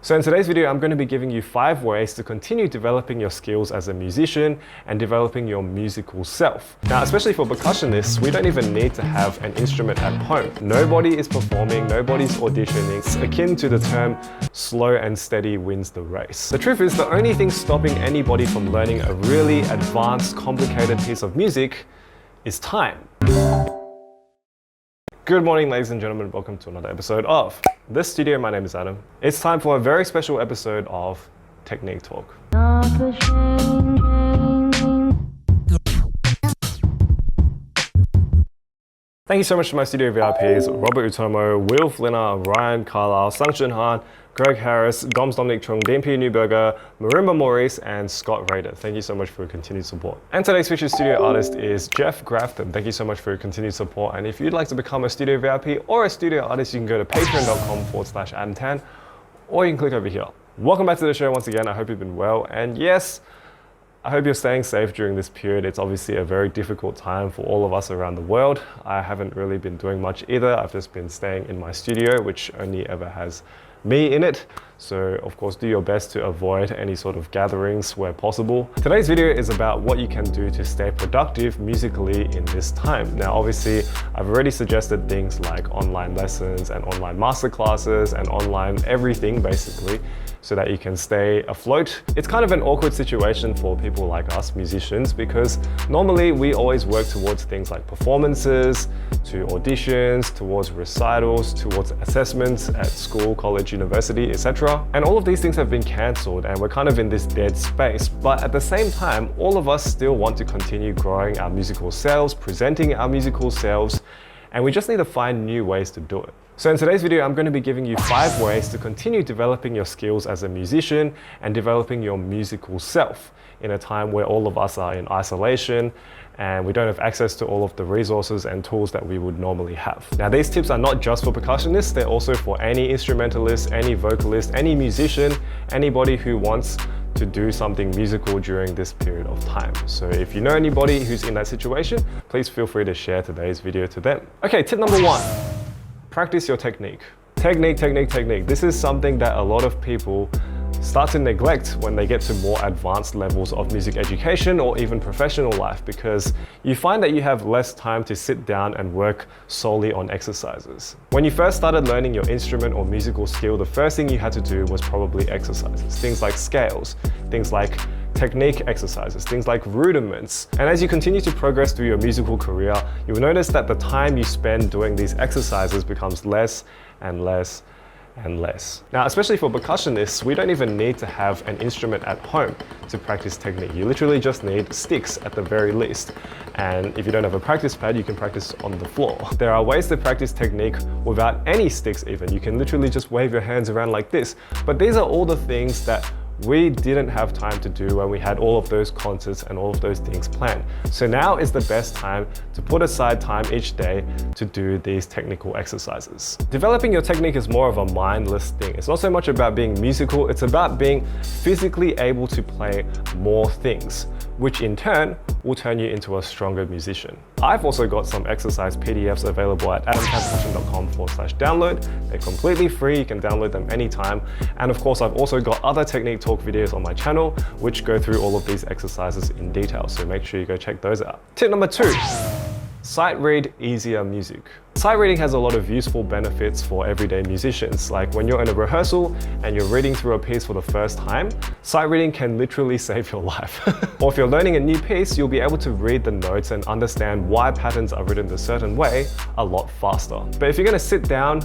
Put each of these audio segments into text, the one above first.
So in today's video, I'm going to be giving you 5 ways to continue developing your skills as a musician and developing your musical self. Now, especially for percussionists, we don't even need to have an instrument at home. Nobody is performing, nobody's auditioning. It's akin to the term slow and steady wins the race. The truth is, the only thing stopping anybody from learning a really advanced, complicated piece of music is time. Good morning, ladies and gentlemen. Welcome to another episode of This Studio. My name is Adam. It's time for a very special episode of Technique Talk. Thank you so much to my studio VIPs, Robert Utomo, Will Flynner, Ryan Carlisle, Sang Jun Han, Greg Harris, Doms Dominic Chung, DMP Newberger, Marimba Maurice, and Scott Rader. Thank you so much for your continued support. And today's featured studio artist is Jeff Grafton. Thank you so much for your continued support. And if you'd like to become a studio VIP or a studio artist, you can go to patreon.com/AdamTan, or you can click over here. Welcome back to the show once again. I hope you've been well. And yes, I hope you're staying safe during this period. It's obviously a very difficult time for all of us around the world. I haven't really been doing much either. I've just been staying in my studio, which only ever has me in it. So of course, do your best to avoid any sort of gatherings where possible. Today's video is about what you can do to stay productive musically in this time. Now, obviously, I've already suggested things like online lessons and online masterclasses and online everything basically, so that you can stay afloat. It's kind of an awkward situation for people like us musicians, because normally we always work towards things like performances, to auditions, towards recitals, towards assessments at school, college, university, etc. And all of these things have been cancelled and we're kind of in this dead space. But at the same time, all of us still want to continue growing our musical selves, presenting our musical selves, and we just need to find new ways to do it. So in today's video, I'm going to be giving you 5 ways to continue developing your skills as a musician and developing your musical self in a time where all of us are in isolation and we don't have access to all of the resources and tools that we would normally have. Now, these tips are not just for percussionists, they're also for any instrumentalist, any vocalist, any musician, anybody who wants to do something musical during this period of time. So if you know anybody who's in that situation, please feel free to share today's video to them. Okay, tip number 1. Practice your technique. Technique. This is something that a lot of people start to neglect when they get to more advanced levels of music education or even professional life, because you find that you have less time to sit down and work solely on exercises. When you first started learning your instrument or musical skill, the first thing you had to do was probably exercises. Things like scales, things like technique exercises, things like rudiments. And as you continue to progress through your musical career, you'll notice that the time you spend doing these exercises becomes less and less and less. Now, especially for percussionists, we don't even need to have an instrument at home to practice technique. You literally just need sticks at the very least. And if you don't have a practice pad, you can practice on the floor. There are ways to practice technique without any sticks even. You can literally just wave your hands around like this. But these are all the things that we didn't have time to do when we had all of those concerts and all of those things planned. So now is the best time to put aside time each day to do these technical exercises. Developing your technique is more of a mindless thing. It's not so much about being musical, it's about being physically able to play more things, which in turn will turn you into a stronger musician. I've also got some exercise PDFs available at adamtanpercussion.com/download. They're completely free, you can download them anytime. And of course, I've also got other Technique Talk videos on my channel, which go through all of these exercises in detail. So make sure you go check those out. Tip number 2. Sight read easier music. Sight reading has a lot of useful benefits for everyday musicians. Like when you're in a rehearsal and you're reading through a piece for the first time, sight reading can literally save your life. Or if you're learning a new piece, you'll be able to read the notes and understand why patterns are written a certain way a lot faster. But if you're gonna sit down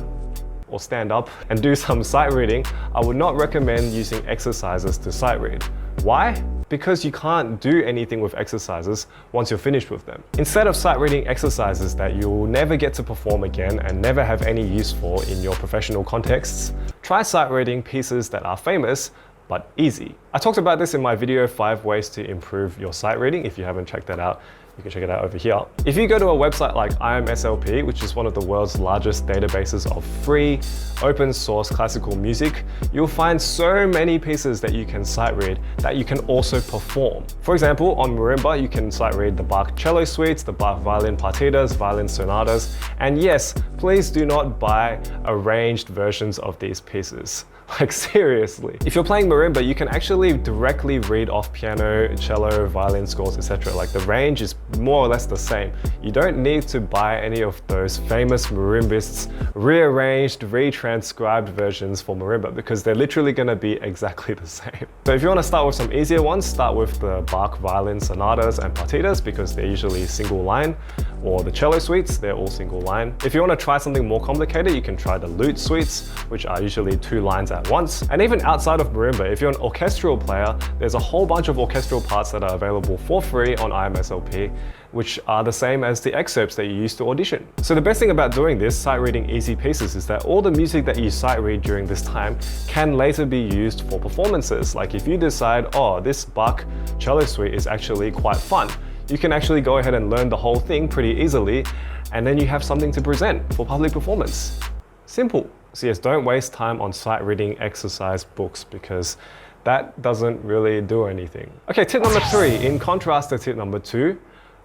or stand up and do some sight reading, I would not recommend using exercises to sight read. Why? Because you can't do anything with exercises once you're finished with them. Instead of sight reading exercises that you'll never get to perform again and never have any use for in your professional contexts, try sight reading pieces that are famous but easy. I talked about this in my video 5 ways to improve your sight reading. If you haven't checked that out, you can check it out over here. If you go to a website like IMSLP, which is one of the world's largest databases of free, open source classical music, you'll find so many pieces that you can sight read that you can also perform. For example, on marimba, you can sight read the Bach cello suites, the Bach violin partitas, violin sonatas, and yes, please do not buy arranged versions of these pieces. Like seriously. If you're playing marimba, you can actually directly read off piano, cello, violin scores, etc. Like the range is more or less the same. You don't need to buy any of those famous marimbists rearranged, retranscribed versions for marimba because they're literally going to be exactly the same. So if you want to start with some easier ones, start with the Bach violin sonatas and partitas because they're usually single line, or the cello suites, they're all single line. If you want to try something more complicated, you can try the lute suites, which are usually 2 lines at once. And even outside of marimba, if you're an orchestral player, there's a whole bunch of orchestral parts that are available for free on IMSLP, which are the same as the excerpts that you use to audition. So the best thing about doing this, sight reading easy pieces, is that all the music that you sight read during this time can later be used for performances. Like if you decide, oh, this Bach cello suite is actually quite fun, you can actually go ahead and learn the whole thing pretty easily, and then you have something to present for public performance. Simple. So yes, don't waste time on sight reading exercise books because that doesn't really do anything. Okay, tip number 3, in contrast to tip number 2,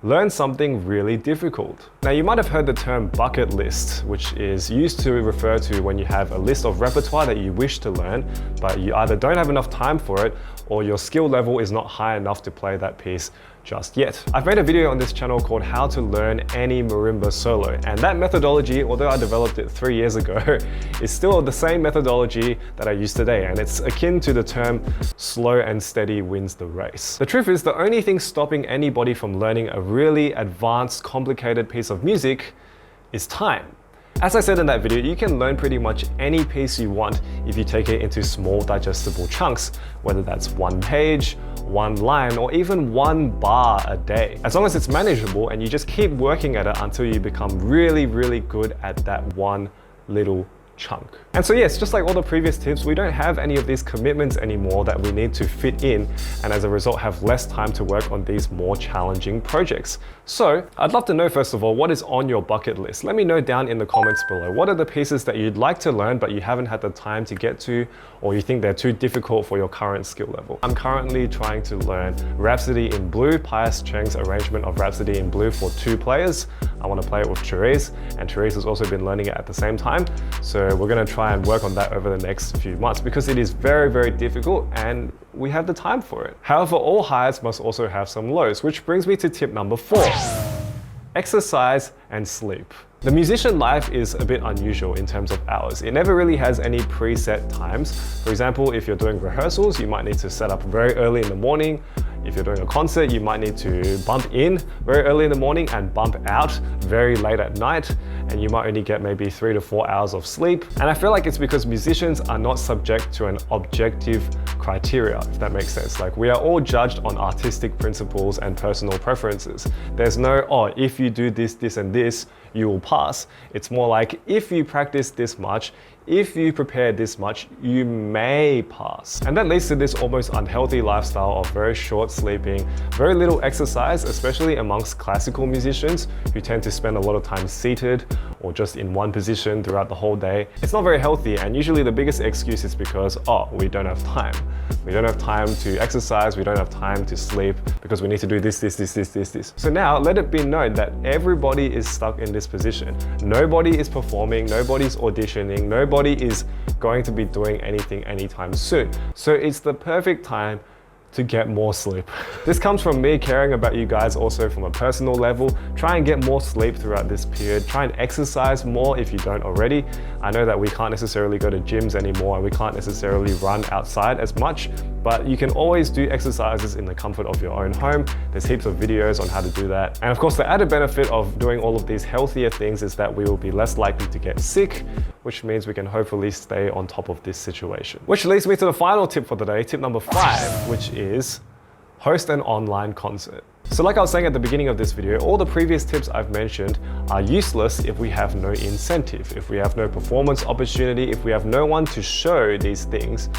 learn something really difficult. Now you might have heard the term bucket list, which is used to refer to when you have a list of repertoire that you wish to learn, but you either don't have enough time for it or your skill level is not high enough to play that piece just yet. I've made a video on this channel called How to Learn Any Marimba Solo, and that methodology, although I developed it 3 years ago, is still the same methodology that I use today, and it's akin to the term slow and steady wins the race. The truth is, the only thing stopping anybody from learning a really advanced, complicated piece of music is time. As I said in that video, you can learn pretty much any piece you want if you take it into small digestible chunks, whether that's 1 page, 1 line, or even 1 bar a day. As long as it's manageable and you just keep working at it until you become really, really good at that one little chunk. And so yes, just like all the previous tips, we don't have any of these commitments anymore that we need to fit in, and as a result have less time to work on these more challenging projects. So I'd love to know, first of all, what is on your bucket list? Let me know down in the comments below. What are the pieces that you'd like to learn but you haven't had the time to get to, or you think they're too difficult for your current skill level? I'm currently trying to learn Rhapsody in Blue, Pius Cheng's arrangement of Rhapsody in Blue for 2 players. I want to play it with Therese, and Therese has also been learning it at the same time. So we're going to try and work on that over the next few months because it is very, very difficult and we have the time for it. However, all highs must also have some lows, which brings me to tip number 4. Exercise and sleep. The musician life is a bit unusual in terms of hours. It never really has any preset times. For example, if you're doing rehearsals, you might need to set up very early in the morning. If you're doing a concert, you might need to bump in very early in the morning and bump out very late at night, and you might only get maybe 3 to 4 hours of sleep. And I feel like it's because musicians are not subject to an objective criteria, if that makes sense. Like, we are all judged on artistic principles and personal preferences. There's no, oh, if you do this, this, and this, you will pass. It's more like, if you practice this much, if you prepare this much, you may pass. And that leads to this almost unhealthy lifestyle of very short sleeping, very little exercise, especially amongst classical musicians who tend to spend a lot of time seated or just in one position throughout the whole day. It's not very healthy, and usually the biggest excuse is because, oh, we don't have time. We don't have time to exercise, we don't have time to sleep because we need to do this. So now let it be known that everybody is stuck in this position. Nobody is performing, nobody's auditioning, nobody is going to be doing anything anytime soon. So it's the perfect time to get more sleep. This comes from me caring about you guys also from a personal level. Try and get more sleep throughout this period. Try and exercise more if you don't already. I know that we can't necessarily go to gyms anymore and we can't necessarily run outside as much, but you can always do exercises in the comfort of your own home. There's heaps of videos on how to do that. And of course, the added benefit of doing all of these healthier things is that we will be less likely to get sick, which means we can hopefully stay on top of this situation. Which leads me to the final tip for the day, tip number 5, which is host an online concert. So like I was saying at the beginning of this video, all the previous tips I've mentioned are useless if we have no incentive, if we have no performance opportunity, if we have no one to show these things.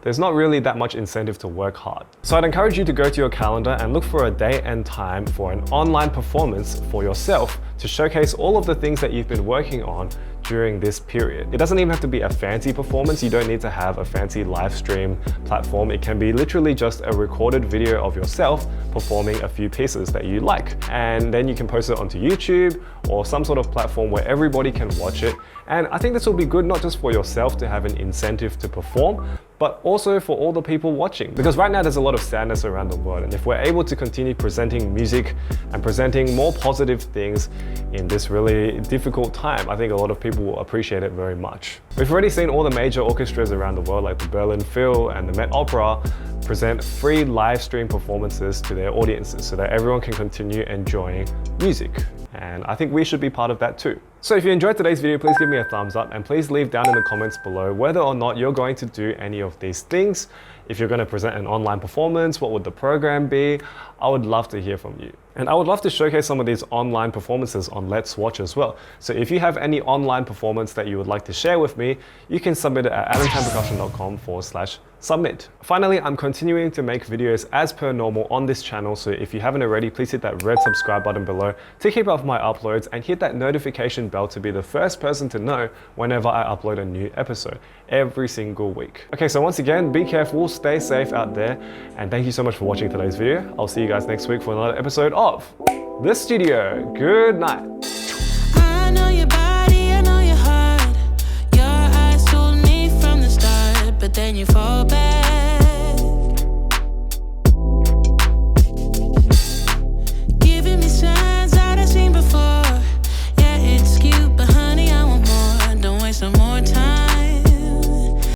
There's not really that much incentive to work hard. So I'd encourage you to go to your calendar and look for a day and time for an online performance for yourself to showcase all of the things that you've been working on during this period. It doesn't even have to be a fancy performance. You don't need to have a fancy live stream platform. It can be literally just a recorded video of yourself performing a few pieces that you like. And then you can post it onto YouTube or some sort of platform where everybody can watch it. And I think this will be good not just for yourself to have an incentive to perform, but also for all the people watching. Because right now there's a lot of sadness around the world, and if we're able to continue presenting music and presenting more positive things in this really difficult time, I think a lot of people will appreciate it very much. We've already seen all the major orchestras around the world, like the Berlin Phil and the Met Opera, present free live stream performances to their audiences so that everyone can continue enjoying music. And I think we should be part of that too. So if you enjoyed today's video, please give me a thumbs up and please leave down in the comments below whether or not you're going to do any of these things. If you're going to present an online performance, what would the program be? I would love to hear from you. And I would love to showcase some of these online performances on Let's Watch as well. So if you have any online performance that you would like to share with me, you can submit it at adamchanpercussion.com/submit. Finally, I'm continuing to make videos as per normal on this channel, so if you haven't already, please hit that red subscribe button below to keep up with my uploads and hit that notification bell to be the first person to know whenever I upload a new episode every single week. Okay, so once again, be careful, stay safe out there, and thank you so much for watching today's video. I'll see you guys next week for another episode of The Studio. Good night. I know your body, I know your heart. Your eyes told me from the start, but then you fall